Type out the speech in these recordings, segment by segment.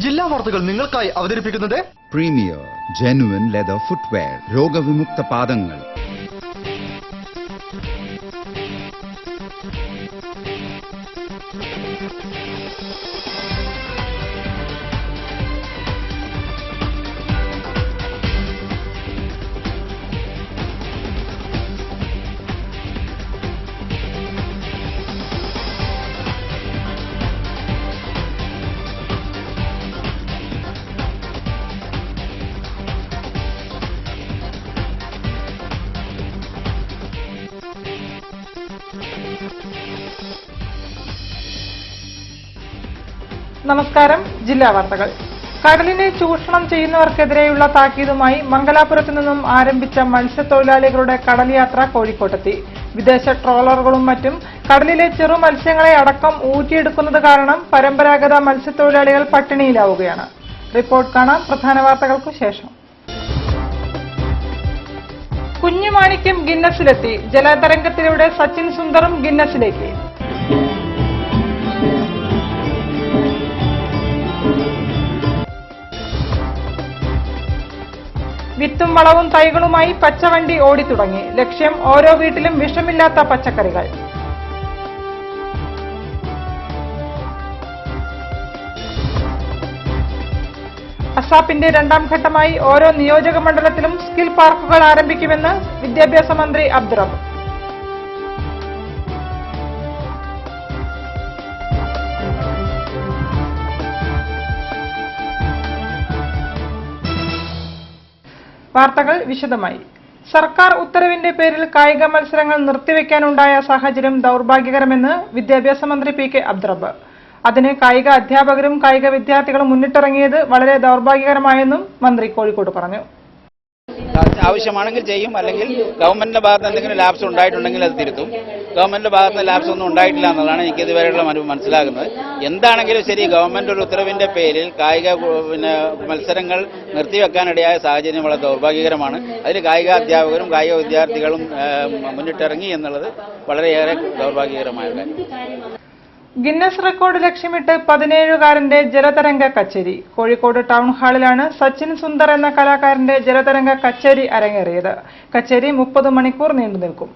ജില്ലാ വാർത്തകൾ നിങ്ങൾക്കായി അവതരിപ്പിക്കുന്നത് പ്രീമിയർ ജെനുവിൻ ലെതർ ഫുട്വെയർ, രോഗവിമുക്ത പാദങ്ങൾ. നമസ്കാരം. ജില്ലാ വാർത്തകൾ. കടലിനെ ചൂഷണം ചെയ്യുന്നവർക്കെതിരെയുള്ള താക്കീതുമായി മംഗലാപുരത്തു നിന്നും ആരംഭിച്ച മത്സ്യത്തൊഴിലാളികളുടെ കടൽ യാത്ര കോഴിക്കോട്ടെത്തി. വിദേശ ട്രോളറുകളും മറ്റും കടലിലെ ചെറു മത്സ്യങ്ങളെ അടക്കം ഊറ്റിയെടുക്കുന്നത് കാരണം പരമ്പരാഗത മത്സ്യത്തൊഴിലാളികൾ പട്ടിണിയിലാവുകയാണ്. റിപ്പോർട്ട് കാണാം പ്രധാന വാർത്തകൾക്കു ശേഷം. കുഞ്ഞുമാണിക്യം ഗിന്നസിലെത്തി. ജലതരംഗത്തിലൂടെ സച്ചിൻ സുന്ദറും ഗിന്നസിലേക്ക്. വിത്തും വളവും തൈകളുമായി പച്ചവണ്ടി ഓടിത്തുടങ്ങി. ലക്ഷ്യം ഓരോ വീട്ടിലും വിഷമില്ലാത്ത പച്ചക്കറികൾ. അസാപ്പിന്റെ രണ്ടാം ഘട്ടമായി ഓരോ നിയോജക മണ്ഡലത്തിലും സ്കിൽ പാർക്കുകൾ ആരംഭിക്കുമെന്ന് വിദ്യാഭ്യാസ മന്ത്രി അബ്ദുറബ്ബ്. വാർത്തകൾ വിശദമായി. സർക്കാർ ഉത്തരവിന്റെ പേരിൽ കായിക മത്സരങ്ങൾ നിർത്തിവെക്കാനുണ്ടായ സാഹചര്യം ദൌർഭാഗ്യകരമെന്ന് വിദ്യാഭ്യാസ മന്ത്രി പി കെ അബ്ദുറബ്ബ്. അതിന് കായിക അധ്യാപകരും കായിക വിദ്യാർത്ഥികളും മുന്നിട്ടിറങ്ങിയത് വളരെ ദൌർഭാഗ്യകരമായെന്നും മന്ത്രി കോഴിക്കോട് പറഞ്ഞു. ആവശ്യമാണെങ്കിൽ ചെയ്യും, അല്ലെങ്കിൽ ഗവൺമെന്റിന്റെ ഭാഗത്ത് എന്തെങ്കിലും ലാപ്സ് ഉണ്ടായിട്ടുണ്ടെങ്കിൽ അത് തിരുത്തും. ഗവൺമെന്റിന്റെ ഭാഗത്ത് ലാപ്സ് ഒന്നും ഉണ്ടായിട്ടില്ല എന്നതാണ് എനിക്ക് ഇതുവരെയുള്ള മനസ്സിലാകുന്നത്. എന്താണെങ്കിലും ശരി, ഗവൺമെന്റ് ഒരു ഉത്തരവിന്റെ പേരിൽ കായിക മത്സരങ്ങൾ നിർത്തിവെക്കാനിടയായ സാഹചര്യം വളരെ ദൗർഭാഗ്യകരമാണ്. അതിൽ കായിക അധ്യാപകരും കായിക വിദ്യാർത്ഥികളും മുന്നിട്ടിറങ്ങി എന്നുള്ളത് വളരെയേറെ ദൗർഭാഗ്യകരമായ കാര്യം. ഗിന്നസ് റെക്കോർഡ് ലക്ഷ്യമിട്ട് 17കാരന്റെ ജലതരംഗ കച്ചേരി. കോഴിക്കോട് ടൗൺ ഹാളിലാണ് സച്ചിൻ സുന്ദർ എന്ന കലാകാരന്റെ ജലതരംഗ കച്ചേരി അരങ്ങേറിയത്. കച്ചേരി 30 മണിക്കൂർ നീണ്ടു നിൽക്കും.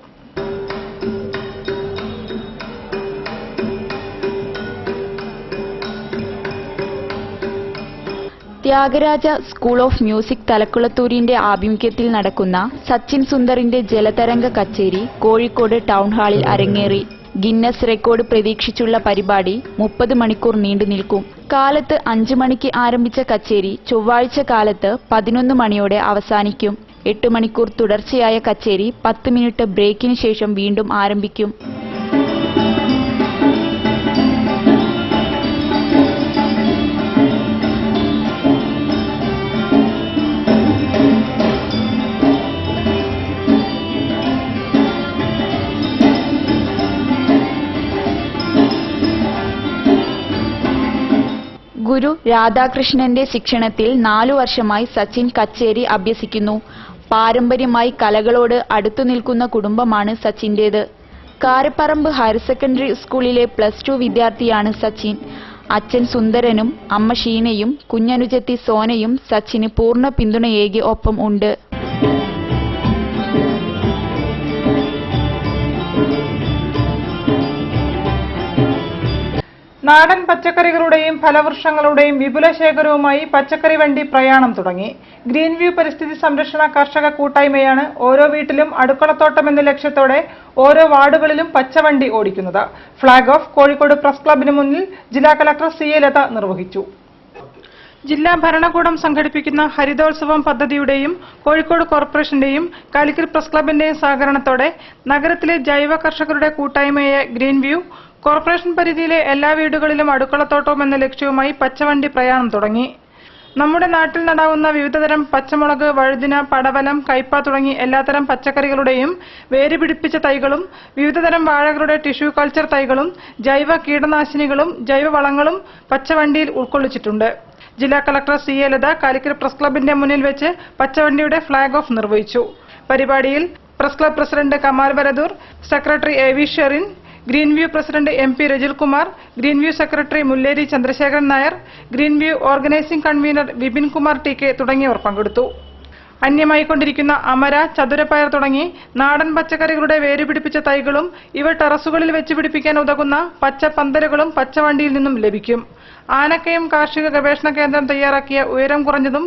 ത്യാഗരാജ സ്കൂൾ ഓഫ് മ്യൂസിക് തലക്കുളത്തൂരിന്റെ ആഭിമുഖ്യത്തിൽ നടക്കുന്ന സച്ചിൻ സുന്ദറിന്റെ ജലതരംഗ കച്ചേരി കോഴിക്കോട് ടൗൺ ഹാളിൽ അരങ്ങേറി. ഗിന്നസ് റെക്കോർഡ് പ്രതീക്ഷിച്ചുള്ള പരിപാടി 30 മണിക്കൂർ നീണ്ടു നിൽക്കും. കാലത്ത് 5 മണിക്ക് ആരംഭിച്ച കച്ചേരി ചൊവ്വാഴ്ച കാലത്ത് 11 മണിയോടെ അവസാനിക്കും. 8 മണിക്കൂർ തുടർച്ചയായ കച്ചേരി 10 മിനിറ്റ് ബ്രേക്കിന് ശേഷം വീണ്ടും ആരംഭിക്കും. ഗുരു രാധാകൃഷ്ണന്റെ ശിക്ഷണത്തിൽ 4 വർഷമായി സച്ചിൻ കച്ചേരി അഭ്യസിക്കുന്നു. പാരമ്പര്യമായി കലകളോട് അടുത്തു നിൽക്കുന്ന കുടുംബമാണ് സച്ചിന്റേത്. കാരപ്പറമ്പ് ഹയർ സെക്കൻഡറി സ്കൂളിലെ +2 വിദ്യാർത്ഥിയാണ് സച്ചിൻ. അച്ഛൻ സുന്ദരനും അമ്മ ഷീനയും കുഞ്ഞനുജത്തി സോനയും സച്ചിന് പൂർണ്ണ പിന്തുണയേകി ഒപ്പം ഉണ്ട്. നാടൻ പച്ചക്കറികളുടെയും ഫലവൃക്ഷങ്ങളുടെയും വിപുല ശേഖരവുമായി പച്ചക്കറി വണ്ടി പ്രയാണം തുടങ്ങി. ഗ്രീൻ വ്യൂ പരിസ്ഥിതി സംരക്ഷണ കർഷക കൂട്ടായ്മയാണ് ഓരോ വീട്ടിലും അടുക്കളത്തോട്ടം എന്ന ലക്ഷ്യത്തോടെ ഓരോ വാർഡുകളിലും പച്ചവണ്ടി ഓടിക്കുന്നത്. ഫ്ളാഗ് ഓഫ് കോഴിക്കോട് പ്രസ് ക്ലബിന് മുന്നിൽ ജില്ലാ കളക്ടർ CA ലത നിർവഹിച്ചു. ജില്ലാ ഭരണകൂടം സംഘടിപ്പിക്കുന്ന ഹരിതോത്സവം പദ്ധതിയുടെയും കോഴിക്കോട് കോർപ്പറേഷന്റെയും കാലിക്കറ്റ് പ്രസ് ക്ലബിന്റെയും സഹകരണത്തോടെ നഗരത്തിലെ ജൈവ കർഷകരുടെ കൂട്ടായ്മയായ ഗ്രീൻ വ്യൂ കോർപ്പറേഷൻ പരിധിയിലെ എല്ലാ വീടുകളിലും അടുക്കളത്തോട്ടം എന്ന ലക്ഷ്യവുമായി പച്ചവണ്ടി പ്രയാണം തുടങ്ങി. നമ്മുടെ നാട്ടിൽ നടാവുന്ന വിവിധതരം പച്ചമുളക്, വഴുതിന, പടവലം, കയ്പ തുടങ്ങി എല്ലാത്തരം പച്ചക്കറികളുടെയും വേര് പിടിപ്പിച്ച തൈകളും വിവിധതരം വാഴകളുടെ ടിഷ്യൂ കൾച്ചർ തൈകളും ജൈവ കീടനാശിനികളും ജൈവവളങ്ങളും പച്ചവണ്ടിയിൽ ഉൾക്കൊള്ളിച്ചിട്ടുണ്ട്. ജില്ലാ collector CA Latha Calicut press ക്ലബിന്റെ മുന്നിൽ വെച്ച് പച്ചവണ്ടിയുടെ ഫ്ളാഗ് ഓഫ് നിർവഹിച്ചു. പരിപാടിയിൽ press club president Kamal Varadoor, secretary AV Sherin, Greenview president MP Rajilkumar, Greenview secretary Mulleri Chandrasekharan Nair, Greenview organising convener Vipin Kumar TK തുടങ്ങിയവർ പങ്കെടുത്തു. അന്യമായിക്കൊണ്ടിരിക്കുന്ന അമര, ചതുരപ്പയർ തുടങ്ങി നാടൻ പച്ചക്കറികളുടെ വേരുപിടിപ്പിച്ച തൈകളും ഇവ ടെറസുകളിൽ വെച്ച് പിടിപ്പിക്കാൻ ഉതകുന്ന പച്ചപ്പന്തലുകളും പച്ചവണ്ടിയിൽ നിന്നും ലഭിക്കും. ആനക്കയം കാർഷിക ഗവേഷണ കേന്ദ്രം തയ്യാറാക്കിയ ഉയരം കുറഞ്ഞതും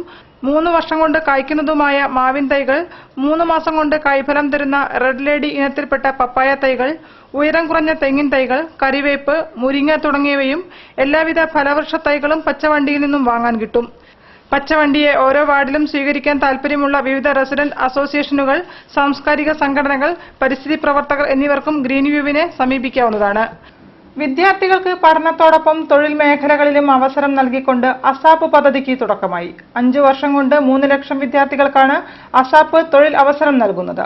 3 വർഷം കൊണ്ട് കായ്ക്കുന്നതുമായ മാവിൻ തൈകൾ, 3 മാസം കൊണ്ട് കായ്ഫലം തരുന്ന റെഡ് ലേഡി ഇനത്തിൽപ്പെട്ട പപ്പായ തൈകൾ, ഉയരം കുറഞ്ഞ തെങ്ങിൻ തൈകൾ, കറിവേപ്പ്, മുരിങ്ങ തുടങ്ങിയവയും എല്ലാവിധ ഫലവൃക്ഷ തൈകളും പച്ചവണ്ടിയിൽ നിന്നും വാങ്ങാൻ കിട്ടും. പച്ചവണ്ടിയെ ഓരോ വാർഡിലും സ്വീകരിക്കാൻ താൽപര്യമുള്ള വിവിധ റെസിഡന്റ് അസോസിയേഷനുകൾ, സാംസ്കാരിക സംഘടനകൾ, പരിസ്ഥിതി പ്രവർത്തകർ എന്നിവർക്കും ഗ്രീൻവ്യൂവിനെ സമീപിക്കാവുന്നതാണ്. വിദ്യാർത്ഥികൾക്ക് പഠനത്തോടൊപ്പം തൊഴിൽ മേഖലകളിലും അവസരം നൽകിക്കൊണ്ട് അസാപ്പ് പദ്ധതിക്ക് തുടക്കമായി. 5 വർഷം കൊണ്ട് 3 ലക്ഷം വിദ്യാർത്ഥികൾക്കാണ് അസാപ്പ് തൊഴിൽ അവസരം നൽകുന്നത്.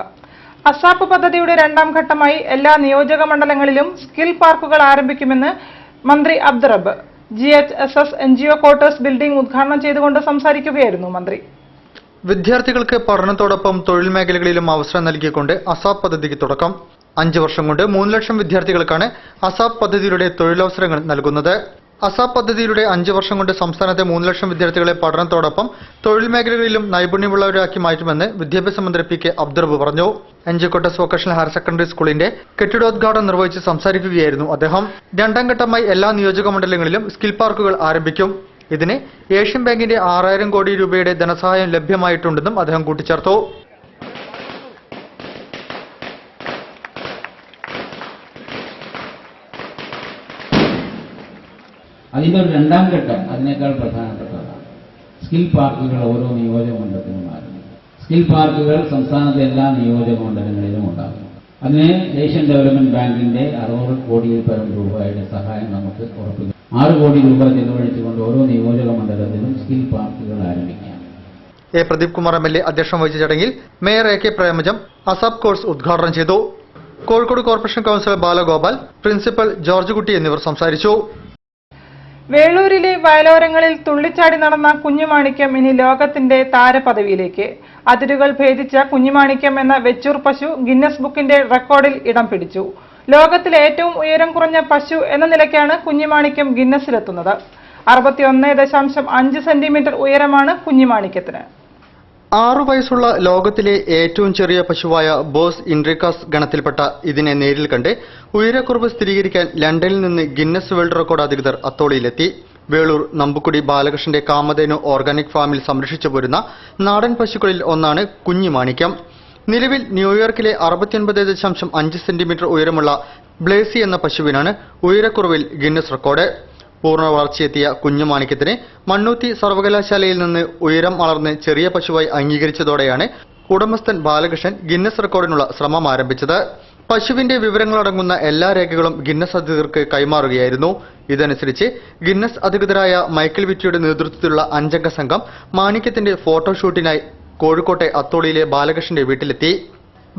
അസാപ്പ് പദ്ധതിയുടെ 2ാം ഘട്ടമായി എല്ലാ നിയോജക മണ്ഡലങ്ങളിലും സ്കിൽ പാർക്കുകൾ ആരംഭിക്കുമെന്ന് മന്ത്രി Abdurabb GHSS NGO quarters building ഉദ്ഘാടനം ചെയ്തുകൊണ്ട് സംസാരിക്കുകയായിരുന്നു മന്ത്രി. വിദ്യാർത്ഥികൾക്ക് പഠനത്തോടൊപ്പം തൊഴിൽ മേഖലകളിലും അവസരം നൽകിക്കൊണ്ട് അസാപ്പ് പദ്ധതിക്ക് തുടക്കം. 5 വർഷം കൊണ്ട് 3 ലക്ഷം വിദ്യാർത്ഥികൾക്കാണ് അസാപ്പ് പദ്ധതിയിലൂടെ തൊഴിലവസരങ്ങൾ നൽകുന്നത്. അസാപ്പ് പദ്ധതിയിലൂടെ 5 വർഷം കൊണ്ട് സംസ്ഥാനത്തെ 3 ലക്ഷം വിദ്യാർത്ഥികളെ പഠനത്തോടൊപ്പം തൊഴിൽ മേഖലകളിലും നൈപുണ്യമുള്ളവരാക്കി മാറ്റുമെന്ന് വിദ്യാഭ്യാസ മന്ത്രി PK അബ്ദുറബ്ബ് പറഞ്ഞു. NG quarters vocational higher secondary സ്കൂളിന്റെ കെട്ടിടോദ്ഘാടനം നിർവഹിച്ച് സംസാരിക്കുകയായിരുന്നു അദ്ദേഹം. 2ാം ഘട്ടമായി എല്ലാ നിയോജക മണ്ഡലങ്ങളിലും സ്കിൽ പാർക്കുകൾ ആരംഭിക്കും. ഇതിന് ഏഷ്യൻ ബാങ്കിന്റെ 6000 കോടി രൂപയുടെ ധനസഹായം ലഭ്യമായിട്ടുണ്ടെന്നും അദ്ദേഹം കൂട്ടിച്ചേർത്തു. അതിൻ്റെ ഒരു 2ാം ഘട്ടം അതിനേക്കാൾ പ്രധാനപ്പെട്ടതാണ്. സ്കിൽ പാർക്കുകൾ ഓരോ നിയോജക മണ്ഡലത്തിലും ആരംഭിക്കും. സ്കിൽ പാർക്കുകൾ സംസ്ഥാനത്തെ എല്ലാ നിയോജക മണ്ഡലങ്ങളിലും ഉണ്ടാകും. അതിന് ഏഷ്യൻ ഡെവലപ്മെന്റ് ബാങ്കിന്റെ 60 കോടിയിൽ പരം രൂപയുടെ സഹായം നമുക്ക് ഉറപ്പിക്കും. 6 കോടി രൂപ ചെലവഴിച്ചുകൊണ്ട് ഓരോ നിയോജക മണ്ഡലത്തിലും സ്കിൽ പാർക്കുകൾ ആരംഭിക്കാം. പ്രദീപ് കുമാർ MLA അധ്യക്ഷം വഹിച്ച ചടങ്ങിൽ mayor AK Premajam ASAP course ഉദ്ഘാടനം ചെയ്തു. Kozhikode corporation councillor Balagopal, principal George കുട്ടി എന്നിവർ സംസാരിച്ചു. വേളൂരിലെ വയലോരങ്ങളിൽ തുള്ളിച്ചാടി നടന്ന കുഞ്ഞുമാണിക്യം ഇനി ലോകത്തിന്റെ താരപദവിയിലേക്ക്. അതിരുകൾ ഭേദിച്ച കുഞ്ഞുമാണിക്യം എന്ന വെച്ചൂർ പശു ഗിന്നസ് ബുക്കിന്റെ റെക്കോർഡിൽ ഇടം പിടിച്ചു. ലോകത്തിലെ ഏറ്റവും ഉയരം കുറഞ്ഞ പശു എന്ന നിലയ്ക്കാണ് കുഞ്ഞുമാണിക്യം ഗിന്നസിലെത്തുന്നത്. 61.5 സെന്റിമീറ്റർ ഉയരമാണ് കുഞ്ഞുമാണിക്യത്തിന്. 6 വയസ്സുള്ള ലോകത്തിലെ ഏറ്റവും ചെറിയ പശുവായ ബോസ് ഇൻഡ്രിക്കാസ് ഗണത്തിൽപ്പെട്ട ഇതിനെ നേരിൽ കണ്ട് ഉയരക്കുറവ് സ്ഥിരീകരിക്കാൻ ലണ്ടനിൽ നിന്ന് ഗിന്നസ് വേൾഡ് റെക്കോർഡ് അധികൃതർ അത്തോളിയിലെത്തി. വേളൂർ നമ്പുക്കുടി ബാലകൃഷ്ണന്റെ കാമധേനു ഓർഗാനിക് ഫാമിൽ സംരക്ഷിച്ചു പോരുന്ന നാടൻ പശുക്കളിൽ ഒന്നാണ് കുഞ്ഞുമാണിക്യം. നിലവിൽ ന്യൂയോർക്കിലെ 69.5 സെന്റിമീറ്റർ ഉയരമുള്ള ബ്ലേസി എന്ന പശുവിനാണ് ഉയരക്കുറവിൽ ഗിന്നസ് റെക്കോർഡ്. പൂർണ്ണ വളർച്ചയെത്തിയ കുഞ്ഞുമാണിക്യത്തിന് മണ്ണൂത്തി സർവകലാശാലയിൽ നിന്ന് ഉയരം വളർന്ന് ചെറിയ പശുവായി അംഗീകരിച്ചതോടെയാണ് ഉടമസ്ഥൻ ബാലകൃഷ്ണൻ ഗിന്നസ് റെക്കോർഡിനുള്ള ശ്രമം ആരംഭിച്ചത്. പശുവിന്റെ വിവരങ്ങളടങ്ങുന്ന എല്ലാ രേഖകളും ഗിന്നസ് അധികൃതർക്ക് കൈമാറുകയായിരുന്നു. ഇതനുസരിച്ച് ഗിന്നസ് അധികൃതരായ മൈക്കിൾ വിറ്റിയുടെ നേതൃത്വത്തിലുള്ള 5 അംഗ സംഘം മാണിക്യത്തിന്റെ ഫോട്ടോഷൂട്ടിനായി കോഴിക്കോട്ടെ അത്തോളിയിലെ ബാലകൃഷ്ണന്റെ വീട്ടിലെത്തി.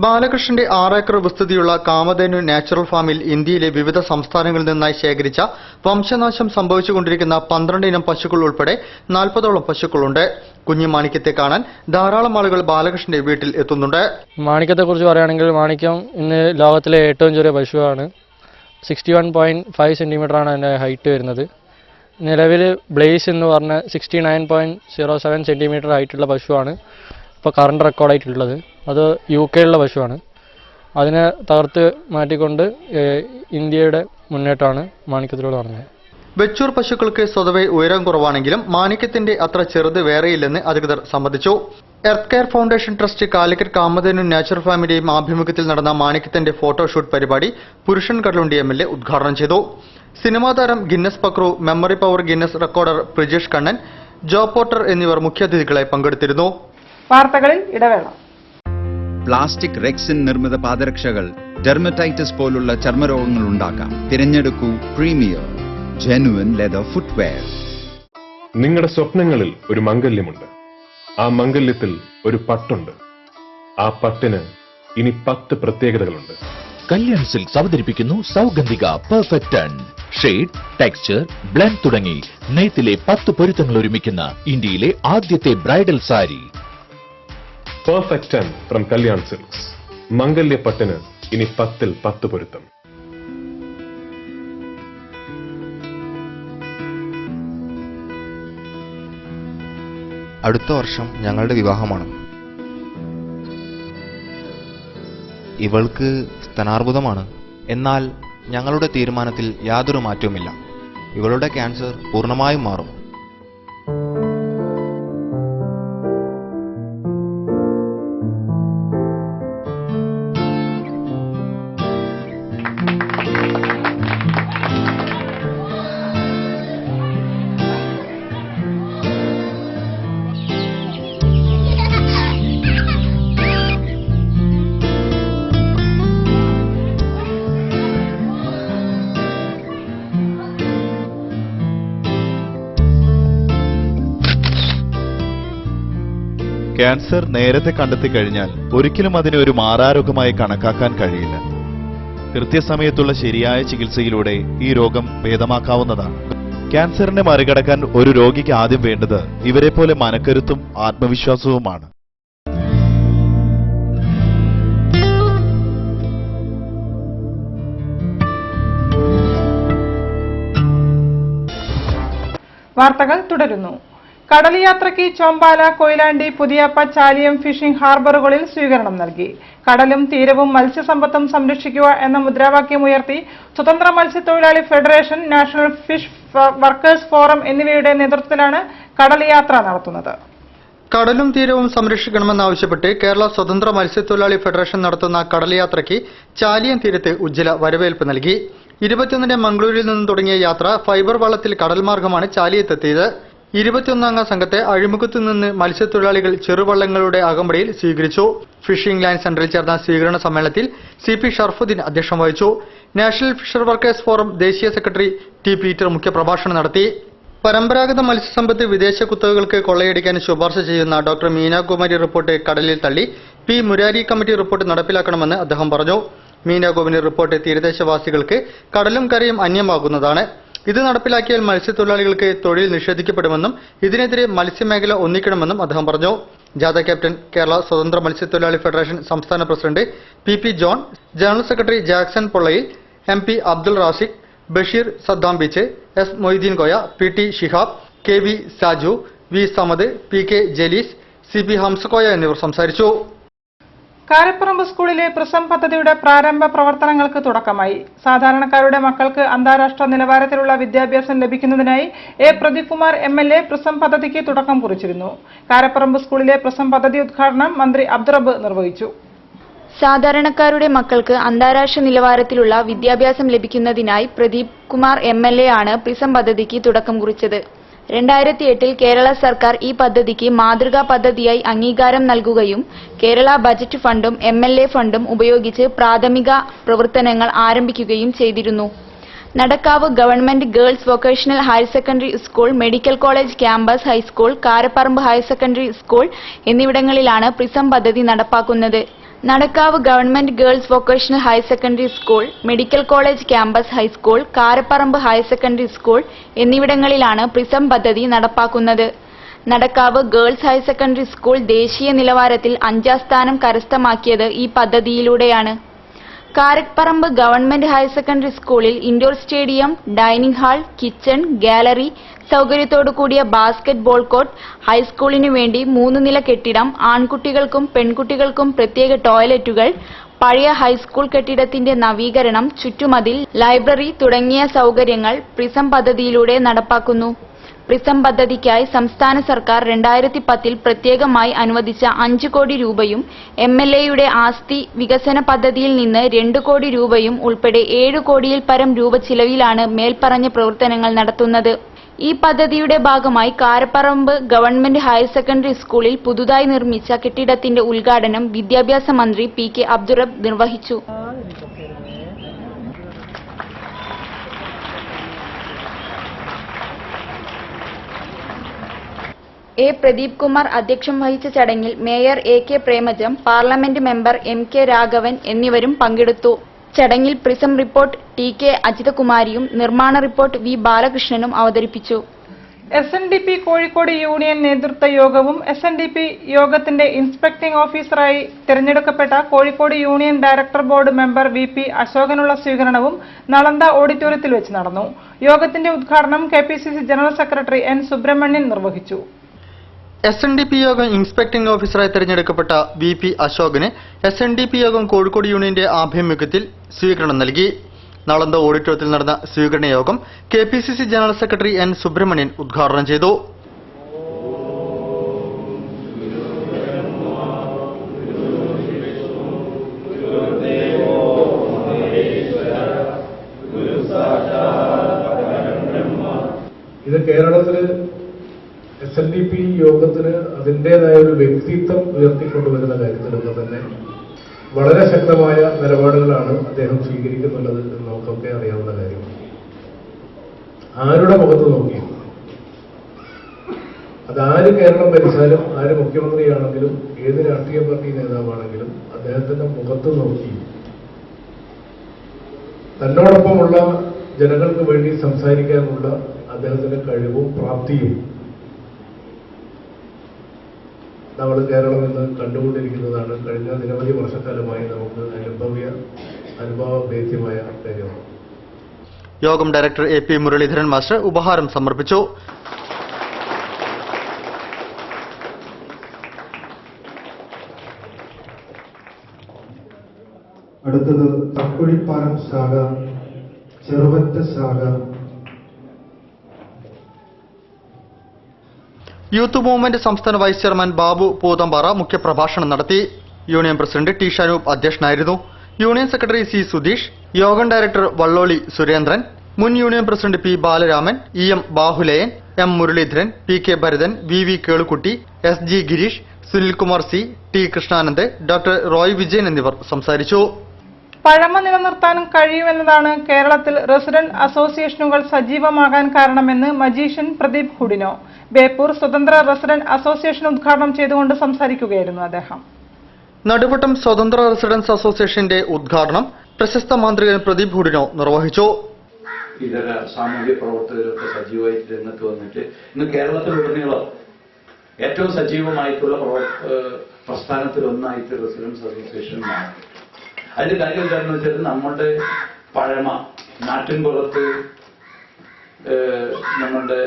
ബാലകൃഷ്ണന്റെ 6 ഏക്കർ വിസ്തൃതിയുള്ള കാമധേനു നാച്ചുറൽ ഫാമിൽ ഇന്ത്യയിലെ വിവിധ സംസ്ഥാനങ്ങളിൽ നിന്നായി ശേഖരിച്ച വംശനാശം സംഭവിച്ചുകൊണ്ടിരിക്കുന്ന 12 ഇനം പശുക്കൾ ഉൾപ്പെടെ 40ഓളം പശുക്കളുണ്ട്. കുഞ്ഞുമാണിക്യത്തെ കാണാൻ ധാരാളം ആളുകൾ ബാലകൃഷ്ണന്റെ വീട്ടിൽ എത്തുന്നുണ്ട്. മാണിക്യത്തെക്കുറിച്ച് പറയുകയാണെങ്കിൽ മാണിക്യം ഇന്ന് ലോകത്തിലെ ഏറ്റവും ചെറിയ പശുവാണ്. 61.5 സെന്റിമീറ്ററാണ് അതിൻ്റെ ഹൈറ്റ് വരുന്നത്. നിലവിൽ ബ്ലേസ് എന്ന് പറഞ്ഞ 69.07 സെന്റിമീറ്റർ ഹൈറ്റുള്ള പശുവാണ് ഇപ്പോൾ കറണ്ട് റെക്കോർഡായിട്ടുള്ളത്. അത് UK പശുവാണ്. അതിനെ തകർത്ത് മാറ്റിക്കൊണ്ട് ഇന്ത്യയുടെ മുന്നേറ്റമാണ് മാണിക്യത്തിലൂടെ നടന്നത്. വെച്ചൂർ പശുക്കൾക്ക് സ്വതവേ ഉയരം കുറവാണെങ്കിലും മാണിക്യത്തിന്റെ അത്ര ചെറുത് വേറെയില്ലെന്ന് അധികൃതർ സമ്മതിച്ചു. Earth Care Foundation Trust Calicut Kamadhenu natural ഫാമിന്റെയും ആഭിമുഖ്യത്തിൽ നടന്ന മാണിക്യത്തിന്റെ ഫോട്ടോഷൂട്ട് പരിപാടി പുരുഷൻ കടലുണ്ടി MLA ഉദ്ഘാടനം ചെയ്തു. സിനിമാ താരം Guinness Pakru, memory power Guinness recorder Prijesh Kannan, Joe Porter എന്നിവർ മുഖ്യാതിഥികളായി പങ്കെടുത്തിരുന്നു. വാർത്തകളിൽ ഇടവേള. പ്ലാസ്റ്റിക് റെക്സിൻ നിർമ്മിത പാദരക്ഷകൾ ഡെർമറ്റൈറ്റിസ് പോലുള്ള ചർമ്മരോഗങ്ങൾ ഉണ്ടാക്കാം. തിരഞ്ഞെടുക്കൂ പ്രീമിയർ ജെനുവിൻ ലെതർ ഫുട്വെയർ. നിങ്ങളുടെ സ്വപ്നങ്ങളിൽ ഒരു മംഗല്യമുണ്ട്. ആ മംഗല്യത്തിൽ ഒരു പട്ടുണ്ട്. ആ പട്ടിന് ഇനി 10 പ്രത്യേകതകളുണ്ട്. കല്യാൺ സിൽക്സ് അവതരിപ്പിക്കുന്നു Saugandhika perfect ten. Shade, texture, blend തുടങ്ങി നെയ്ത്തിലെ 10 പൊരുത്തങ്ങൾ ഒരുമിക്കുന്ന ഇന്ത്യയിലെ ആദ്യത്തെ bridal sari. Perfect ten from Kalyan silks. മംഗല്യ പട്ടിന് ഇനി 10ൽ 10 പൊരുത്തം. അടുത്ത വർഷം ഞങ്ങളുടെ വിവാഹമാണ്. ഇവൾക്ക് സ്തനാർബുദമാണ്. എന്നാൽ ഞങ്ങളുടെ തീരുമാനത്തിൽ യാതൊരു മാറ്റവുമില്ല. ഇവളുടെ ക്യാൻസർ പൂർണ്ണമായും മാറും. ക്യാൻസർ നേരത്തെ കണ്ടെത്തി കഴിഞ്ഞാൽ ഒരിക്കലും അതിനെ ഒരു മാറാരോഗമായി കണക്കാക്കാൻ കഴിയില്ല. കൃത്യസമയത്തുള്ള ശരിയായ ചികിത്സയിലൂടെ ഈ രോഗം ഭേദമാക്കാവുന്നതാണ്. ക്യാൻസറിനെ മറികടക്കാൻ ഒരു രോഗിക്ക് ആദ്യം വേണ്ടത് ഇവരെ പോലെ മനക്കരുത്തും ആത്മവിശ്വാസവുമാണ്. വാർത്തകൾ തുടരുന്നു. കടൽ യാത്രയ്ക്ക് ചോമ്പാല, കൊയിലാണ്ടി, പുതിയപ്പ, ചാലിയം ഫിഷിംഗ് ഹാർബറുകളിൽ സ്വീകരണം നൽകി. കടലും തീരവും മത്സ്യസമ്പത്തും സംരക്ഷിക്കുക എന്ന മുദ്രാവാക്യമുയർത്തി സ്വതന്ത്ര മത്സ്യത്തൊഴിലാളി federation, national fish workers forum എന്നിവയുടെ നേതൃത്വത്തിലാണ് കടൽ യാത്ര നടത്തുന്നത്. കടലും തീരവും സംരക്ഷിക്കണമെന്നാവശ്യപ്പെട്ട് കേരള സ്വതന്ത്ര മത്സ്യത്തൊഴിലാളി ഫെഡറേഷൻ നടത്തുന്ന കടൽ യാത്രയ്ക്ക് ചാലിയം തീരത്ത് ഉജ്ജ്വല വരവേൽപ്പ് നൽകി. 21-ന് മംഗളൂരിൽ നിന്നും തുടങ്ങിയ യാത്ര ഫൈബർ വള്ളത്തിൽ കടൽ മാർഗമാണ് ചാലിയത്തെത്തിയത്. 21-അംഗ സംഘത്തെ അഴിമുഖത്തു നിന്ന് മത്സ്യത്തൊഴിലാളികൾ ചെറുവള്ളങ്ങളുടെ അകമ്പടിയിൽ സ്വീകരിച്ചു. ഫിഷിംഗ് ലൈൻ സെന്ററിൽ ചേർന്ന സ്വീകരണ സമ്മേളനത്തിൽ CP ഷർഫുദ്ദീൻ അധ്യക്ഷം വഹിച്ചു. നാഷണൽ ഫിഷർ വർക്കേഴ്സ് ഫോറം ദേശീയ സെക്രട്ടറി T. പീറ്റർ മുഖ്യപ്രഭാഷണം നടത്തി. പരമ്പരാഗത മത്സ്യസമ്പത്ത് വിദേശ കുത്തകകൾക്ക് കൊള്ളയടിക്കാൻ ശുപാർശ ചെയ്യുന്ന ഡോക്ടർ മീനാകുമാരി റിപ്പോർട്ട് കടലിൽ തള്ളി P. മുരാരി കമ്മിറ്റി റിപ്പോർട്ട് നടപ്പിലാക്കണമെന്ന് അദ്ദേഹം പറഞ്ഞു. മീനാകുമാരി റിപ്പോർട്ട് തീരദേശവാസികൾക്ക് കടലും കരയും അന്യമാകുന്നതാണ്. ഇത് നടപ്പിലാക്കിയാൽ മത്സ്യത്തൊഴിലാളികൾക്ക് തൊഴിൽ നിഷേധിക്കപ്പെടുമെന്നും ഇതിനെതിരെ മത്സ്യമേഖല ഒന്നിക്കണമെന്നും അദ്ദേഹം പറഞ്ഞു. ജാഥ ക്യാപ്റ്റൻ കേരള സ്വതന്ത്ര മത്സ്യത്തൊഴിലാളി ഫെഡറേഷൻ സംസ്ഥാന president PP John, general secretary Jackson Pollayil, MP Abdul Rasiq, Basheer Saddam beach, S. Moideen Koya, PT Shihab, KV Saju, V. Samad, PK Jalees, CP Hamsakoya എന്നിവർ സംസാരിച്ചു. കാരപ്പറമ്പ് സ്കൂളിലെ പ്രിസം പദ്ധതിയുടെ പ്രാരംഭ പ്രവർത്തനങ്ങൾക്ക് തുടക്കമായി. സാധാരണക്കാരുടെ മക്കൾക്ക് അന്താരാഷ്ട്ര നിലവാരത്തിലുള്ള വിദ്യാഭ്യാസം ലഭിക്കുന്നതിനായി A. Pradeep Kumar MLA prism പദ്ധതിക്ക് തുടക്കം കുറിച്ചിരുന്നു. കാരപ്പറമ്പ് സ്കൂളിലെ പ്രിസം പദ്ധതി ഉദ്ഘാടനം മന്ത്രി അബ്ദുറബ്ബ് നിർവഹിച്ചു. സാധാരണക്കാരുടെ മക്കൾക്ക് അന്താരാഷ്ട്ര നിലവാരത്തിലുള്ള വിദ്യാഭ്യാസം ലഭിക്കുന്നതിനായി പ്രദീപ് കുമാർ MLA ആണ് പ്രിസം പദ്ധതിക്ക് തുടക്കം കുറിച്ചത്. 2008-ൽ കേരള സർക്കാർ ഈ പദ്ധതിക്ക് മാതൃകാ പദ്ധതിയായി അംഗീകാരം നൽകുകയും കേരള ബജറ്റ് ഫണ്ടും MLA ഫണ്ടും ഉപയോഗിച്ച് പ്രാഥമിക പ്രവർത്തനങ്ങൾ ആരംഭിക്കുകയും ചെയ്തിരുന്നു. Nadakkavu government girls vocational higher secondary school, medical college campus high school, Karaparamba higher secondary school എന്നിവിടങ്ങളിലാണ് പ്രിസം പദ്ധതി നടപ്പാക്കുന്നത്. Nadakkavu government girls vocational higher secondary school, medical college campus high school, Karaparamba higher secondary school എന്നിവിടങ്ങളിലാണ് പ്രിസം പദ്ധതി നടപ്പാക്കുന്നത്. Nadakkavu girls higher secondary school ദേശീയ നിലവാരത്തിൽ 5ാം സ്ഥാനം കരസ്ഥമാക്കിയത് ഈ പദ്ധതിയിലൂടെയാണ്. കാരപ്പറമ്പ് ഗവൺമെന്റ് ഹയർ സെക്കൻഡറി സ്കൂളിൽ indoor stadium, dining hall, kitchen, gallery സൗകര്യത്തോടുകൂടിയ ബാസ്കറ്റ് ബോൾ കോർട്ട്, ഹൈസ്കൂളിനു വേണ്ടി 3 നില കെട്ടിടം, ആൺകുട്ടികൾക്കും പെൺകുട്ടികൾക്കും പ്രത്യേക ടോയ്ലറ്റുകൾ, പഴയ ഹൈസ്കൂൾ കെട്ടിടത്തിന്റെ നവീകരണം, ചുറ്റുമതിൽ, ലൈബ്രറി തുടങ്ങിയ സൗകര്യങ്ങൾ പ്രിസം പദ്ധതിയിലൂടെ നടപ്പാക്കുന്നു. പ്രിസം പദ്ധതിക്കായി സംസ്ഥാന സർക്കാർ 2010-ൽ പ്രത്യേകമായി അനുവദിച്ച 5 കോടി രൂപയും MLAയുടെ ആസ്തി വികസന പദ്ധതിയിൽ നിന്ന് 2 കോടി രൂപയും ഉൾപ്പെടെ 7 കോടിയിൽ പരം രൂപ ചിലവിലാണ് മേൽപ്പറഞ്ഞ പ്രവർത്തനങ്ങൾ നടത്തുന്നത്. ഈ പദ്ധതിയുടെ ഭാഗമായി കാരപ്പറമ്പ് ഗവൺമെന്റ് ഹയർ സെക്കൻഡറി സ്കൂളിൽ പുതുതായി നിർമ്മിച്ച കെട്ടിടത്തിന്റെ ഉദ്ഘാടനം വിദ്യാഭ്യാസ മന്ത്രി PK അബ്ദുറബ്ബ് നിർവഹിച്ചു. A. പ്രദീപ് കുമാർ അധ്യക്ഷം വഹിച്ച ചടങ്ങിൽ mayor AK Premajam, parliament member MK Raghavan എന്നിവരും പങ്കെടുത്തു. ചടങ്ങിൽ പ്രിസം റിപ്പോർട്ട് TK അജിതകുമാരിയും നിർമ്മാണ റിപ്പോർട്ട് V. ബാലകൃഷ്ണനും അവതരിപ്പിച്ചു. SNDP കോഴിക്കോട് യൂണിയൻ നേതൃത്വ യോഗവും SNDP യോഗത്തിന്റെ ഇൻസ്പെക്ടിംഗ് ഓഫീസറായി തിരഞ്ഞെടുക്കപ്പെട്ട Kozhikode union director board member VP അശോകനുള്ള സ്വീകരണവും നളന്ദ ഓഡിറ്റോറിയത്തിൽ വെച്ച് നടന്നു. യോഗത്തിന്റെ ഉദ്ഘാടനം KPCC general secretary N. Subramanian നിർവഹിച്ചു. SNDP യോഗം ഇൻസ്പെക്ടിംഗ് ഓഫീസറായി തെരഞ്ഞെടുക്കപ്പെട്ട VP അശോകന് SNDP യോഗം കോഴിക്കോട് യൂണിയന്റെ ആഭിമുഖ്യത്തിൽ സ്വീകരണം നൽകി. നളന്ദ ഓഡിറ്റോറിയത്തിൽ നടന്ന സ്വീകരണ യോഗം KPCC general secretary N. Subrahmanyan ഉദ്ഘാടനം ചെയ്തു. ഇത് കേരളത്തില് SNDP യോഗത്തിന് അതിൻ്റെതായ ഒരു വ്യക്തിത്വം ഉയർത്തിക്കൊണ്ടുവരുന്ന കാര്യത്തിലൊക്കെ തന്നെ വളരെ ശക്തമായ നിലപാടുകളാണ് അദ്ദേഹം സ്വീകരിക്കുന്നുള്ളത് എന്ന് നമുക്കൊക്കെ അറിയാവുന്ന കാര്യമാണ്. ആരുടെ മുഖത്ത് നോക്കി അതാര് കേരളം ഭരിച്ചാലും ആര് മുഖ്യമന്ത്രിയാണെങ്കിലും ഏത് രാഷ്ട്രീയ പാർട്ടി നേതാവാണെങ്കിലും അദ്ദേഹത്തിന്റെ മുഖത്ത് നോക്കി തന്നോടൊപ്പമുള്ള ജനങ്ങൾക്ക് വേണ്ടി സംസാരിക്കാനുള്ള അദ്ദേഹത്തിന്റെ കഴിവും പ്രാപ്തിയും നമ്മൾ കേരളം ഇന്ന് കണ്ടുകൊണ്ടിരിക്കുന്നതാണ്. കഴിഞ്ഞ നിരവധി വർഷക്കാലമായി നമുക്ക് അനുഭവവേദ്യമായ കാര്യമാണ്. യോഗം ഡയറക്ടർ AP മുരളീധരൻ മാസ്റ്റർ ഉപഹാരം സമർപ്പിച്ചു. അടുത്തത് തക്കുഴിപ്പാലം ശാഖ, ചെറുവറ്റ ശാഖ. യൂത്ത് മൂവ്മെന്റ് സംസ്ഥാന വൈസ് ചെയർമാൻ ബാബു പൂതമ്പാറ മുഖ്യപ്രഭാഷണം നടത്തി. Union president T. ഷനൂപ് അധ്യക്ഷനായിരുന്നു. Union secretary C. സുധീഷ്, യോഗം ഡയറക്ടർ വള്ളോളി സുരേന്ദ്രൻ, മുൻ union president P. Balaraman, EM Bahuleyan, M. Muraleedharan, PK Bharathan, VV Kelukutty, SG Girish, Sunilkumar C, T. Krishnanand, doctor Roy Vijayan എന്നിവർ സംസാരിച്ചു. പഴമ നിലനിർത്താനും കഴിയുമെന്നതാണ് കേരളത്തിൽ റെസിഡന്റ് അസോസിയേഷനുകൾ സജീവമാകാൻ കാരണമെന്ന് മജീഷ്യൻ പ്രദീപ് ഹുഡിനോ ബേപ്പൂർ സ്വതന്ത്ര റെസിഡന്റ് അസോസിയേഷൻ ഉദ്ഘാടനം ചെയ്തുകൊണ്ട് സംസാരിക്കുകയായിരുന്നു അദ്ദേഹം. നടുവട്ടം സ്വതന്ത്ര റെസിഡൻസ് അസോസിയേഷന്റെ ഉദ്ഘാടനം പ്രശസ്ത മാന്ത്രികൻ പ്രദീപ് ഹുഡിനോ നിർവഹിച്ചു. ഇതര സാമൂഹ്യ പ്രവർത്തകരൊക്കെ സജീവമായി രംഗത്ത് വന്നിട്ട് ഇന്ന് കേരളത്തിലുടനീളം ഏറ്റവും സജീവമായിട്ടുള്ള പ്രസ്ഥാനത്തിലൊന്നായിട്ട് റെസിഡൻസ് അസോസിയേഷൻ മാറി. അതിന്റെ കാര്യം എന്താണെന്ന് വെച്ചാൽ നമ്മുടെ പഴമ, നാട്ടിൻപുറത്ത് നമ്മളുടെ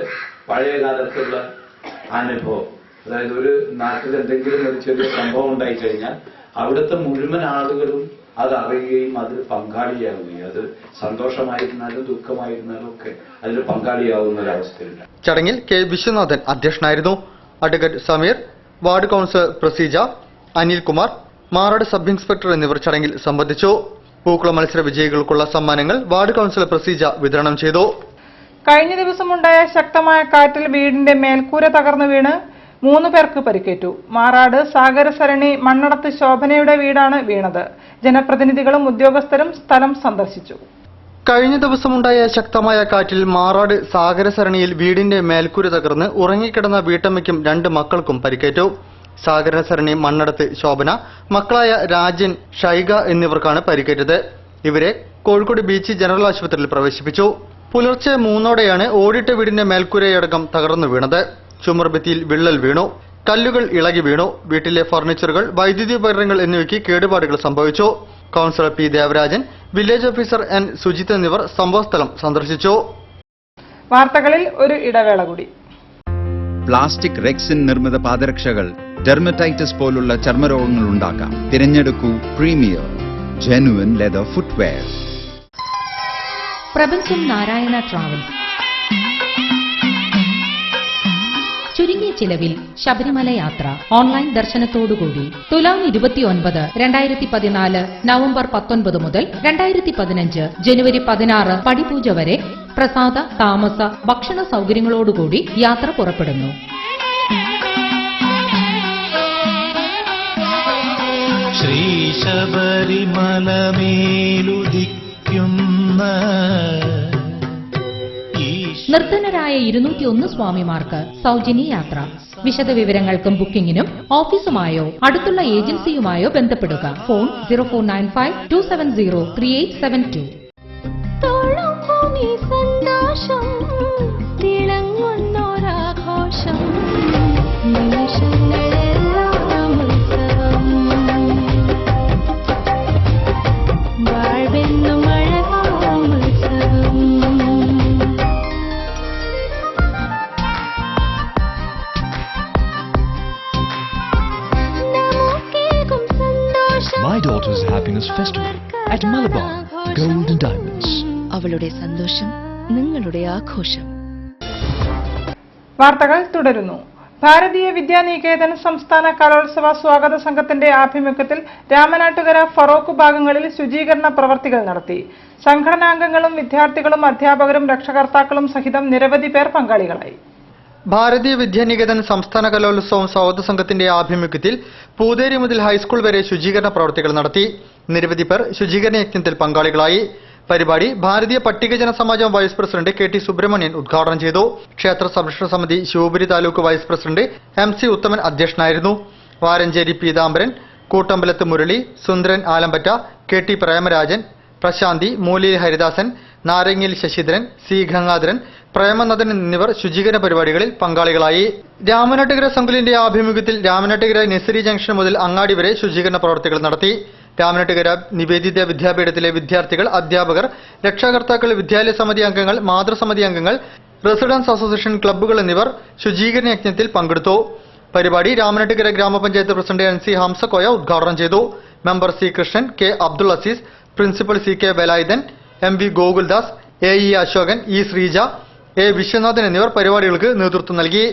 പഴയ കാലത്തുള്ള അനുഭവം, അതായത് ഒരു നാട്ടിൽ എന്തെങ്കിലും ഒരു ചെറിയ സംഭവം ഉണ്ടായി കഴിഞ്ഞാൽ അവിടുത്തെ മുഴുവൻ ആളുകളും അത് അറിയുകയും അതിൽ പങ്കാളിയാവുകയും, അത് സന്തോഷമായിരുന്നാലും ദുഃഖമായിരുന്നാലും ഒക്കെ അതിൽ പങ്കാളിയാവുന്ന ഒരവസ്ഥയുണ്ട്. ചടങ്ങിൽ K. വിശ്വനാഥൻ അധ്യക്ഷനായിരുന്നു. Advocate Sameer, ward councillor Praseeja, Anilkumar, Marad sub inspector എന്നിവർ ചടങ്ങിൽ സംബന്ധിച്ചു. പൂക്കള മത്സര വിജയികൾക്കുള്ള സമ്മാനങ്ങൾ വാർഡ് കൌൺസിലർ പ്രസീജ വിതരണം ചെയ്തു. കഴിഞ്ഞ ദിവസമുണ്ടായ ശക്തമായ കാറ്റിൽ വീടിന്റെ മേൽക്കൂര തകർന്നു വീണ് 3 പേർക്ക് പരിക്കേറ്റു. മാറാട് സാഗരസരണി മണ്ണടത്ത് ശോഭനയുടെ വീടാണ് വീണത്. ജനപ്രതിനിധികളും ഉദ്യോഗസ്ഥരും സ്ഥലം സന്ദർശിച്ചു. കഴിഞ്ഞ ദിവസമുണ്ടായ ശക്തമായ കാറ്റിൽ മാറാട് സാഗരസരണിയിൽ വീടിന്റെ മേൽക്കൂര തകർന്ന് ഉറങ്ങിക്കിടന്ന വീട്ടമ്മയ്ക്കും 2 മക്കൾക്കും പരിക്കേറ്റു. സാഗരസരണി മണ്ണടത്ത് ശോഭന, മക്കളായ രാജൻ, ഷൈഗ എന്നിവർക്കാണ് പരിക്കേറ്റത്. ഇവരെ കോഴിക്കോട് ബീച്ച് ജനറൽ ആശുപത്രിയിൽ പ്രവേശിപ്പിച്ചു. പുലർച്ചെ 3ഓടെയാണ് ഓടിട്ട വീടിന്റെ മേൽക്കൂരയടക്കം തകർന്നു വീണത്. ചുമർഭിത്തിയിൽ വിള്ളൽ വീണു, കല്ലുകൾ ഇളകി വീണു. വീട്ടിലെ ഫർണിച്ചറുകൾ, വൈദ്യുതി ഉപകരണങ്ങൾ എന്നിവയ്ക്ക് കേടുപാടുകൾ സംഭവിച്ചു. Councillor P. Devarajan, village officer N. Sujith എന്നിവർ സംഭവസ്ഥലം സന്ദർശിച്ചു. വാർത്തകളിൽ ഒരു ഇടവേള കൂടി. പ്ലാസ്റ്റിക് റെക്സിൻ നിർമ്മിത പാദരക്ഷകൾ ഡെർമറ്റൈറ്റിസ് പോലുള്ള ചർമ്മരോഗങ്ങൾ ഉണ്ടാക്കാം. തിരഞ്ഞെടുക്കൂ പ്രീമിയർ ജെനുവിൻ ലെതർ ഫുട്വെയർ. പ്രപഞ്ചം നാരായണ ട്രാവൽസ് ചുരുങ്ങിയ ചിലവിൽ ശബരിമല യാത്ര ഓൺലൈൻ ദർശനത്തോടുകൂടി തുലാം 29, 2014 നവംബർ 19 മുതൽ 2015 ജനുവരി 16 പടിപൂജ വരെ പ്രസാദ, താമസ, ഭക്ഷണ സൗകര്യങ്ങളോടുകൂടി യാത്ര പുറപ്പെടുന്നു. ശ്രീ ശബരിമലമേലുദിക്കുന്ന നിർധനരായ 201 സ്വാമിമാർക്ക് സൗജന്യ യാത്ര. വിശദവിവരങ്ങൾക്കും ബുക്കിംഗിനും ഓഫീസുമായോ അടുത്തുള്ള ഏജൻസിയുമായോ ബന്ധപ്പെടുക. Phone 0495-270-3872. daughter's happiness festival at Malabar Gold and Diamonds. അവളുടെ സന്തോഷം നിങ്ങളുടെ ആഘോഷം. വാർത്തകൾ തുടരുന്നു. ഭാരതീയ വിദ്യാനികേതൻ സംസ്ഥാന കലോത്സവ സ്വാഗത സംഘത്തിന്റെ ആഭിമുഖ്യത്തിൽ രാമനാട്ടുകര ഫറോക്ക് ഭാഗങ്ങളിൽ ശുചീകരണ പ്രവർത്തികൾ നടത്തി. സംഘടനാംഗങ്ങളും വിദ്യാർത്ഥികളും അധ്യാപകരും രക്ഷകർത്താക്കളും സഹിതം നിരവധി പേർ പങ്കാളികളായി. ഭാരതീയ വിദ്യാനികേതൻ സംസ്ഥാന കലോത്സവം സ്വാഗത സംഘത്തിന്റെ ആഭിമുഖ്യത്തിൽ പൂതേരി മുതൽ ഹൈസ്കൂൾ വരെ ശുചീകരണ പ്രവർത്തികൾ നടത്തി. നിരവധി പേർ ശുചീകരണ യജ്ഞത്തിൽ പങ്കാളികളായി. പരിപാടി Bharatiya Pattikajana Samajam vice president KT Subrahmanyan ഉദ്ഘാടനം ചെയ്തു. Kshetra Samrakshana Samiti Shivapuri taluk vice president MC Uthaman അധ്യക്ഷനായിരുന്നു. വാരഞ്ചേരി പീതാംബരൻ, കൂട്ടമ്പലത്ത് മുരളി, സുന്ദരൻ ആലമ്പറ്റ, KT പ്രേമരാജൻ, പ്രശാന്തി, മൂലി ഹരിദാസൻ, നാരങ്ങിൽ ശശിധരൻ, C ഗംഗാധരൻ, പ്രേമനന്ദൻ എന്നിവർ ശുചീകരണ പരിപാടികളിൽ പങ്കാളികളായി. രാമനാട്ടുകര സംഘത്തിന്റെ ആഭിമുഖ്യത്തിൽ രാമനാട്ടുകര നെസരി ജംഗ്ഷൻ മുതൽ അങ്ങാടി വരെ ശുചീകരണ പ്രവർത്തികൾ നടത്തി. രാമനാട്ടുകര നിവേദിത വിദ്യാപീഠത്തിലെ വിദ്യാർത്ഥികൾ, അധ്യാപകർ, രക്ഷാകർത്താക്കൾ, വിദ്യാലയ സമിതി അംഗങ്ങൾ, മാതൃസമിതി അംഗങ്ങൾ, റെസിഡൻസ് അസോസിയേഷൻ ക്ലബ്ബുകൾ എന്നിവർ ശുചീകരണ യജ്ഞത്തിൽ പങ്കെടുത്തു. പരിപാടി രാമനാട്ടുകര ഗ്രാമപഞ്ചായത്ത് പ്രസിഡന്റ് NC ഹംസക്കോയ ഉദ്ഘാടനം ചെയ്തു. Member C Krishnan, K Abdul Azeez, principal CK Velayudhan, MV Gokuldas, AE Ashokan, E Sreeja, A Viswanathan എന്നിവർ പരിപാടികൾക്ക് നേതൃത്വം നൽകി.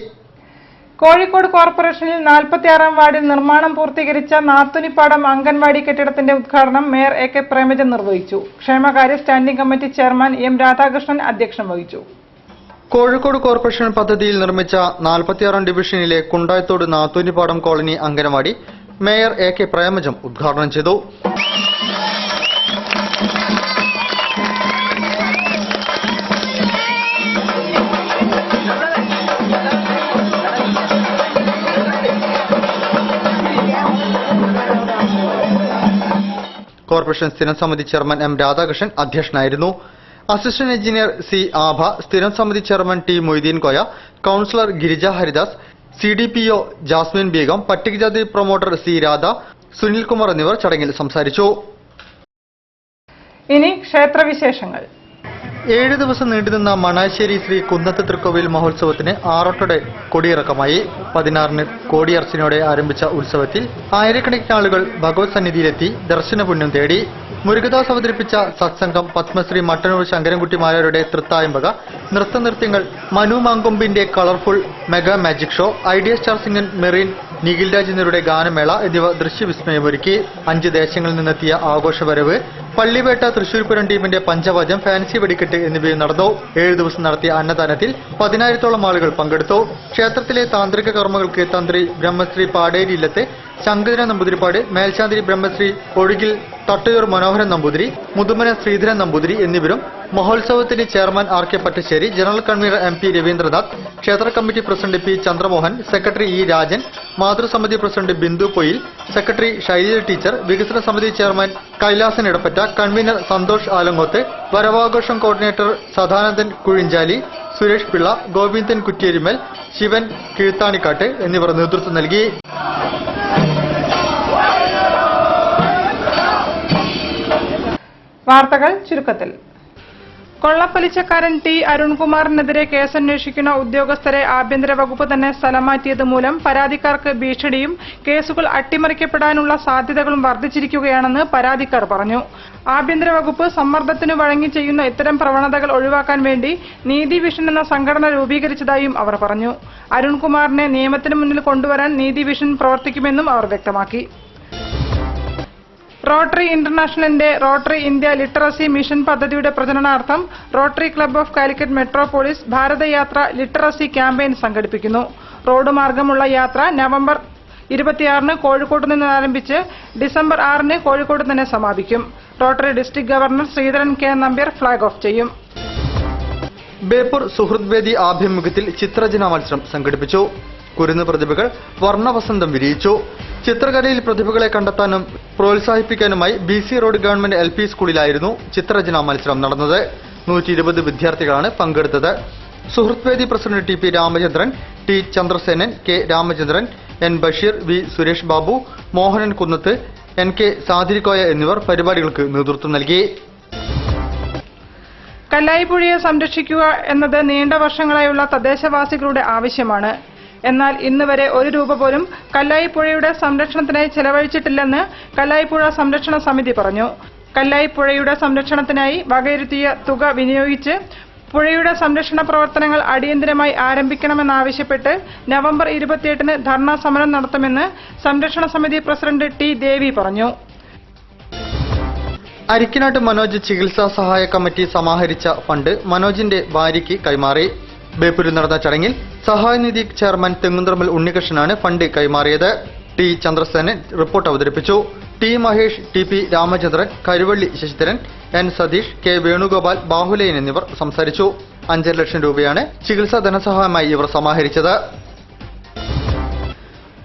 കോഴിക്കോട് കോർപ്പറേഷനിൽ 46-ാം വാർഡിൽ നിർമ്മാണം പൂർത്തീകരിച്ച നാത്തുനിപ്പാടം അംഗൻവാടി കെട്ടിടത്തിന്റെ ഉദ്ഘാടനം മേയർ AK പ്രേമചന്ദ് നിർവഹിച്ചു. ക്ഷേമകാര്യ standing committee chairman M Radhakrishnan അധ്യക്ഷം വഹിച്ചു. കോഴിക്കോട് കോർപ്പറേഷൻ പദ്ധതിയിൽ നിർമ്മിച്ച 46-ാം ഡിവിഷനിലെ Kundayithode Nathoonippadam colony anganwadi mayor AK Premachand ഉദ്ഘാടനം ചെയ്തു. കോർപ്പറേഷൻ സ്ഥിരം സമിതി ചെയർമാൻ M രാധാകൃഷ്ണൻ അധ്യക്ഷനായിരുന്നു. അസിസ്റ്റന്റ് എഞ്ചിനീയർ C ആഭ, സ്ഥിരം സമിതി chairman T Moideen Koya, councillor Girija Haridas, CDPO Jasmin Beegum, പട്ടികജാതി പ്രൊമോട്ടർ C രാധ, സുനിൽകുമാർ എന്നിവർ ചടങ്ങിൽ സംസാരിച്ചു. ഇനി ക്ഷേത്രവിശേഷങ്ങൾ. 7 ദിവസം നീണ്ടുനിന്ന മണാശ്ശേരി ശ്രീ കുന്നത്ത് തൃക്കോവിൽ മഹോത്സവത്തിന് ആറോട്ടോടെ കൊടിയിറക്കമായി. 16-ന് കോടിയർച്ചനയോടെ ആരംഭിച്ച ഉത്സവത്തിൽ ആയിരക്കണക്കിന് ആളുകൾ ഭഗവത് സന്നിധിയിലെത്തി ദർശന പുണ്യം തേടി. മുരുകദാസ് അവതരിപ്പിച്ച സത്സംഗം, പത്മശ്രീ മട്ടന്നൂർ ശങ്കരൻകുട്ടിമാരുടെ തൃത്തായമ്പക, നൃത്തനൃത്യങ്ങൾ, മനു മാങ്കൊമ്പിന്റെ colourful mega magic show, Idea star singer Mereen, Nikhil Raj എന്നിവരുടെ ഗാനമേള എന്നിവ ദൃശ്യവിസ്മയമൊരുക്കി. 5 ദേശങ്ങളിൽ നിന്നെത്തിയ ആഘോഷവരവ്, പള്ളിവേട്ട, തൃശൂർ പൂരം ടീമിന്റെ പഞ്ചവാദ്യം, ഫാൻസി വെടിക്കെട്ട് എന്നിവയും നടന്നു. 7 ദിവസം നടത്തിയ അന്നദാനത്തിൽ 10,000-ഓളം ആളുകൾ പങ്കെടുത്തു. ക്ഷേത്രത്തിലെ താന്ത്രിക കർമ്മങ്ങൾക്ക് തന്ത്രി ബ്രഹ്മശ്രീ പാടേരി ഇല്ലത്തെ ശങ്കരൻ നമ്പൂതിരിപ്പാട്, മേൽശാന്തി ബ്രഹ്മശ്രീ ഒഴുകിൽ തട്ടയൂർ മനോഹരൻ നമ്പൂതിരി, മുതുമന ശ്രീധരൻ നമ്പൂതിരി എന്നിവരും, മഹോത്സവത്തിന് chairman RK Pattassery, general convener MP Ravindranath, ക്ഷേത്ര committee president P Chandramohan, secretary E Rajan, മാതൃസമിതി president Bindu Poyil, secretary Shailaja teacher, വികസന സമിതി ചെയർമാൻ കൈലാസൻ ഇടപ്പറ്റ, കൺവീനർ സന്തോഷ് ആലങ്ങോത്ത്, വരവാഘോഷം കോർഡിനേറ്റർ സദാനന്ദൻ കുഴിഞ്ചാലി, സുരേഷ് പിള്ള, ഗോവിന്ദൻ കുറ്റിയേരിമേൽ, ശിവൻ കീഴ്ത്താണിക്കാട്ട് എന്നിവർ നേതൃത്വം നൽകി. വാർത്തകൾ ചുരുക്കത്തിൽ. കൊള്ളപ്പലിശക്കാരൻ T അരുൺകുമാറിനെതിരെ കേസന്വേഷിക്കുന്ന ഉദ്യോഗസ്ഥരെ ആഭ്യന്തര വകുപ്പ് തന്നെ സ്ഥലം മാറ്റിയത് മൂലം പരാതിക്കാർക്ക് ഭീഷണിയും കേസുകൾ അട്ടിമറിക്കപ്പെടാനുള്ള സാധ്യതകളും വർദ്ധിച്ചിരിക്കുകയാണെന്ന് പരാതിക്കാർ പറഞ്ഞു. ആഭ്യന്തര വകുപ്പ് സമ്മർദ്ദത്തിനു വഴങ്ങി ചെയ്യുന്ന ഇത്തരം പ്രവണതകൾ ഒഴിവാക്കാൻ വേണ്ടി നീതി വിഷൻ എന്ന സംഘടന രൂപീകരിച്ചതായും അവർ പറഞ്ഞു. അരുൺകുമാറിനെ നിയമത്തിന് മുന്നിൽ കൊണ്ടുവരാൻ നീതി വിഷൻ പ്രവർത്തിക്കുമെന്നും അവർ വ്യക്തമാക്കി. റോട്ടറി ഇന്റർനാഷണലിന്റെ റോട്ടറി ഇന്ത്യ ലിറ്ററസി മിഷൻ പദ്ധതിയുടെ പ്രചരണാർത്ഥം rotary club of Calicut metropolis ഭാരതയാത്ര ലിറ്ററസി ക്യാമ്പയിൻ സംഘടിപ്പിക്കുന്നു. റോഡ് മാർഗമുള്ള യാത്ര നവംബർ 26-ന് കോഴിക്കോട് നിന്ന് ആരംഭിച്ച് ഡിസംബർ 6-ന് കോഴിക്കോട് തന്നെ സമാപിക്കും. Rotary district governor Sreedharan K Nambiar flag off ചെയ്യും. ബേപ്പൂർ സുഹൃദ് വേദി ആഭിമുഖ്യത്തിൽ ചിത്രരചന മത്സരം സംഘടിപ്പിച്ചു. കുരുന്ന് പ്രതിഭകൾ വർണ്ണവസന്തം വിരിയിച്ചു. ചിത്രകലയിൽ പ്രതിഭകളെ കണ്ടെത്താനും പ്രോത്സാഹിപ്പിക്കാനുമായി BC റോഡ് ഗവൺമെന്റ് LP സ്കൂളിലായിരുന്നു ചിത്രരചനാ മത്സരം നടന്നത്. 120 വിദ്യാർത്ഥികളാണ് പങ്കെടുത്തത്. സുഹൃദ് വേദി president TP Ramachandran, T Chandrasenan, K Ramachandran, N Basheer, V Suresh Babu, Mohanan Kunnath, NK Sadirikoya എന്നിവർ പരിപാടികൾക്ക് നേതൃത്വം നൽകി. കല്ലായിപ്പുഴയെ സംരക്ഷിക്കുക എന്നത് നീണ്ട വർഷങ്ങളായുള്ള തദ്ദേശവാസികളുടെ ആവശ്യമാണ്. എന്നാൽ ഇന്ന് വരെ 1 രൂപ പോലും കല്ലായിപ്പുഴയുടെ സംരക്ഷണത്തിനായി ചെലവഴിച്ചിട്ടില്ലെന്ന് കല്ലായിപ്പുഴ സംരക്ഷണ സമിതി പറഞ്ഞു. കല്ലായിപ്പുഴയുടെ സംരക്ഷണത്തിനായി വകയിരുത്തിയ തുക വിനിയോഗിച്ച് പുഴയുടെ സംരക്ഷണ പ്രവർത്തനങ്ങൾ അടിയന്തരമായി ആരംഭിക്കണമെന്നാവശ്യപ്പെട്ട് നവംബർ 28-ന് ധർണാ സമരം നടത്തുമെന്ന് സംരക്ഷണ സമിതി പ്രസിഡന്റ് ടി ദേവി പറഞ്ഞു. അരിക്കനാട്ട് മനോജ് ചികിത്സാ സഹായ കമ്മിറ്റി സമാഹരിച്ച ഫണ്ട് മനോജിന്റെ ഭാര്യയ്ക്ക് കൈമാറി. ബേപ്പൂരിൽ നടന്ന ചടങ്ങിൽ സഹായനിധി ചെയർമാൻ തെങ്ങുംതറമ്പിൽ ഉണ്ണികൃഷ്ണനാണ് ഫണ്ട് കൈമാറിയത്. ടി ചന്ദ്രസേനൻ റിപ്പോർട്ട് അവതരിപ്പിച്ചു. T Mahesh, T P Ramachandran, Karuvalli Sasidharan, N Satheesh, K Venugopal, Bahulayan എന്നിവർ സംസാരിച്ചു. 5 ലക്ഷം രൂപയാണ് ചികിത്സാ ധനസഹായമായി ഇവർ സമാഹരിച്ചത്.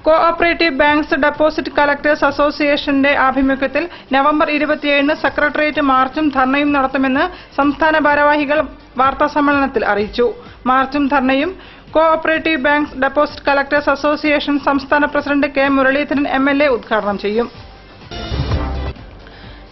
കോഓപ്പറേറ്റീവ് ബാങ്ക്സ് ഡെപ്പോസിറ്റ് കളക്ടേഴ്സ് അസോസിയേഷന്റെ ആഭിമുഖ്യത്തിൽ നവംബർ 27-ന് സെക്രട്ടേറിയറ്റ് മാർച്ചും ധർണയും നടത്തുമെന്ന് സംസ്ഥാന ഭാരവാഹികൾ വാർത്താസമ്മേളനത്തിൽ അറിയിച്ചു. മാർച്ചും ധർണയും cooperative banks deposit collectors association സംസ്ഥാന പ്രസിഡന്റ് കെ മുരളീധരൻ MLA ഉദ്ഘാടനം ചെയ്യും.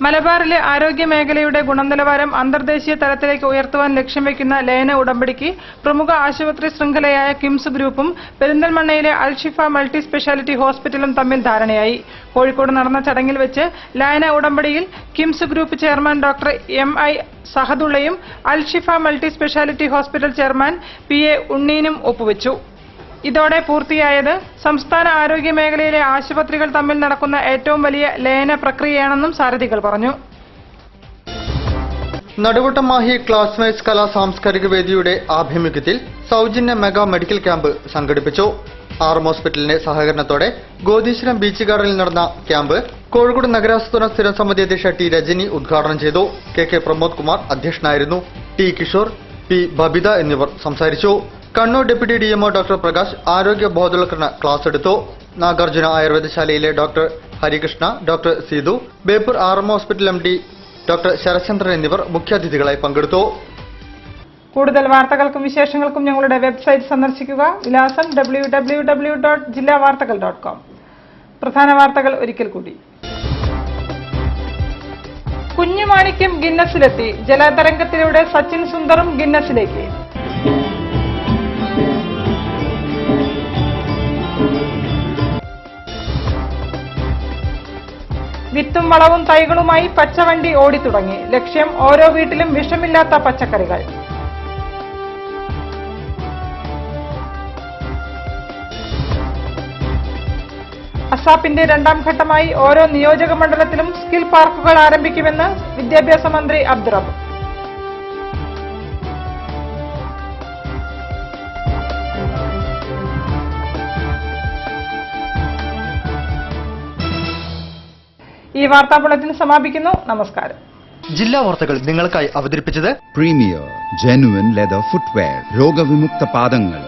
മലബാറിലെ ആരോഗ്യ മേഖലയുടെ ഗുണനിലവാരം അന്തർദേശീയ തലത്തിലേക്ക് ഉയർത്തുവാൻ ലക്ഷ്യം വയ്ക്കുന്ന ലയന ഉടമ്പടിക്ക് പ്രമുഖ ആശുപത്രി ശൃംഖലയായ കിംസ് ഗ്രൂപ്പും പെരിന്തൽമണ്ണയിലെ അൽഷിഫ മൾട്ടി സ്പെഷ്യാലിറ്റി ഹോസ്പിറ്റലും തമ്മിൽ ധാരണയായി. കോഴിക്കോട് നടന്ന ചടങ്ങിൽ വെച്ച് ലയന ഉടമ്പടിയിൽ KIMS group chairman doctor MI സഹദുള്ളയും Alshifa multi speciality hospital chairman PA ഉണ്ണീനും ഒപ്പുവെച്ചു. ഇതോടെ പൂർത്തിയായത് സംസ്ഥാന ആരോഗ്യ മേഖലയിലെ ആശുപത്രികൾ തമ്മിൽ നടക്കുന്ന ഏറ്റവും വലിയ ലയന പ്രക്രിയയാണെന്നും സാരഥികൾ പറഞ്ഞു. നടുവട്ടം മാഹി ക്ലാസ്മേറ്റ്സ് കലാ സാംസ്കാരിക വേദിയുടെ ആഭിമുഖ്യത്തിൽ സൗജന്യ മെഗാ മെഡിക്കൽ ക്യാമ്പ് സംഘടിപ്പിച്ചു. RM ഹോസ്പിറ്റലിന്റെ സഹകരണത്തോടെ ഗോദീശ്വരം ബീച്ച് ഗാർഡനിൽ നടന്ന ക്യാമ്പ് കോഴിക്കോട് നഗരാസൂത്രണ സ്ഥിരം സമിതി അധ്യക്ഷ ടി രജനി ഉദ്ഘാടനം ചെയ്തു. KK പ്രമോദ് കുമാർ അധ്യക്ഷനായിരുന്നു. ടി കിഷോർ, P ബബിത എന്നിവർ സംസാരിച്ചു. Kannur deputy DMO doctor Prakash ആരോഗ്യ ബോധവൽക്കരണ ക്ലാസ് എടുത്തു. നാഗാർജുന ആയുർവേദശാലയിലെ doctor Harikrishna, doctor Seethu, Beypore RM hospital MD doctor Sarachandran എന്നിവർ മുഖ്യാതിഥികളായി പങ്കെടുത്തു. കൂടുതൽ വാർത്തകൾക്കും വിശേഷങ്ങൾക്കും ഞങ്ങളുടെ വെബ്സൈറ്റ് സന്ദർശിക്കുക. വിലാസം www.jillavartakal.com. പ്രധാന വാർത്തകൾ ഒരിക്കൽ കൂടി. കുഞ്ഞുമാണിക്യം ഗിന്നസിലെത്തി. ജലതരംഗത്തിലൂടെ സച്ചിൻ സുന്ദറും ഗിന്നസിലേക്ക്. വിത്തും വളവും തൈകളുമായി പച്ചവണ്ടി ഓടിത്തുടങ്ങി. ലക്ഷ്യം ഓരോ വീട്ടിലും വിഷമില്ലാത്ത പച്ചക്കറികൾ. അസാപ്പിന്റെ 2ാം ഘട്ടമായി ഓരോ നിയോജക മണ്ഡലത്തിലും സ്കിൽ പാർക്കുകൾ ആരംഭിക്കുമെന്ന് വിദ്യാഭ്യാസ മന്ത്രി അബ്ദുറബ്. ഈ വാർത്താ ബുള്ളറ്റിൻ സമാപിക്കുന്നു. നമസ്കാരം. ജില്ലാ വാർത്തകൾ നിങ്ങൾക്കായി അവതരിപ്പിച്ചത് പ്രീമിയർ ജെനുവിൻ ലെതർ ഫുട്വെയർ, രോഗവിമുക്ത പാദങ്ങൾ.